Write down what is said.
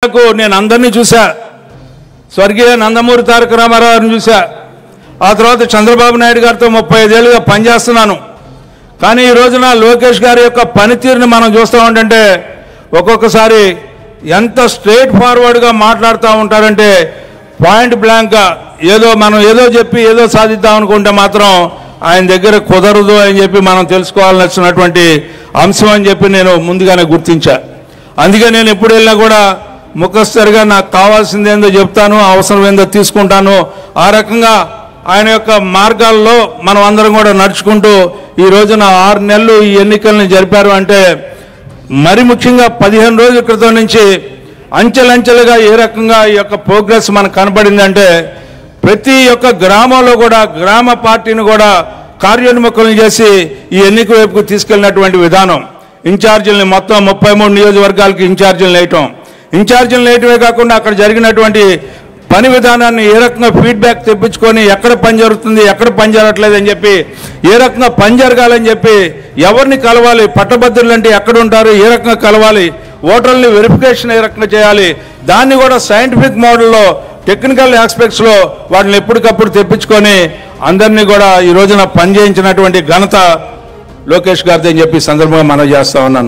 నేను అందరినీ చూసా. స్వర్గీయ నందమూరి తారక రామారావు గారిని చూసా. ఆ తర్వాత చంద్రబాబు నాయుడు గారితో 35 ఏళ్ళుగా పనిచేస్తున్నాను. కానీ ఈ రోజున లోకేష్ గారి యొక్క పనితీరుని మనం చూస్తూ ఉంటుంటే ఒక్కొక్కసారి ఎంత స్ట్రైట్ ఫార్వర్డ్గా మాట్లాడుతూ ఉంటారంటే పాయింట్ బ్లాంక్గా మనం ఏదో చెప్పి ఏదో సాధిద్దాం అనుకుంటే మాత్రం ఆయన దగ్గర కుదరదు అని చెప్పి మనం తెలుసుకోవాల్సినటువంటి అంశం అని చెప్పి నేను ముందుగానే గుర్తించా. అందుకే నేను ఎప్పుడు వెళ్ళినా కూడా ముఖస్థరిగా నాకు కావాల్సింది ఏందో చెప్తాను, అవసరం ఏందో తీసుకుంటాను. ఆ రకంగా ఆయన యొక్క మార్గాల్లో మనం అందరం కూడా నడుచుకుంటూ ఈ రోజున 6 నెలలు ఈ ఎన్నికల్ని జరిపారు అంటే మరి ముఖ్యంగా 15 రోజుల క్రితం నుంచి అంచెలంచెలుగా ఏ రకంగా ఈ యొక్క ప్రోగ్రెస్ మనకు కనబడిందంటే ప్రతి ఒక్క గ్రామంలో కూడా గ్రామ పార్టీని కూడా కార్యోన్ముఖులను చేసి ఈ ఎన్నిక వైపుకు తీసుకెళ్ళినటువంటి విధానం. ఇన్ఛార్జీలని మొత్తం 33 నియోజకవర్గాలకి ఇన్ఛార్జీలను వేయటమే కాకుండా అక్కడ జరిగినటువంటి పని విధానాన్ని ఏ రకంగా ఫీడ్బ్యాక్ తెప్పించుకొని ఎక్కడ పని జరుగుతుంది, ఎక్కడ పని జరగట్లేదని చెప్పి, ఏ రకంగా పని జరగాలని చెప్పి, ఎవరిని కలవాలి, పట్టభద్రులు అంటే ఎక్కడ ఉంటారు, ఏ రకంగా కలవాలి, ఓటర్లని వెరిఫికేషన్ ఏ రకంగా చేయాలి, దాన్ని కూడా సైంటిఫిక్ మోడల్లో టెక్నికల్ ఆస్పెక్ట్స్లో వాటిని ఎప్పటికప్పుడు తెప్పించుకొని అందరినీ కూడా ఈ రోజున పనిచేయించినటువంటి ఘనత లోకేష్ గారితో అని చెప్పి సందర్భంగా మనం చేస్తా ఉన్నాను.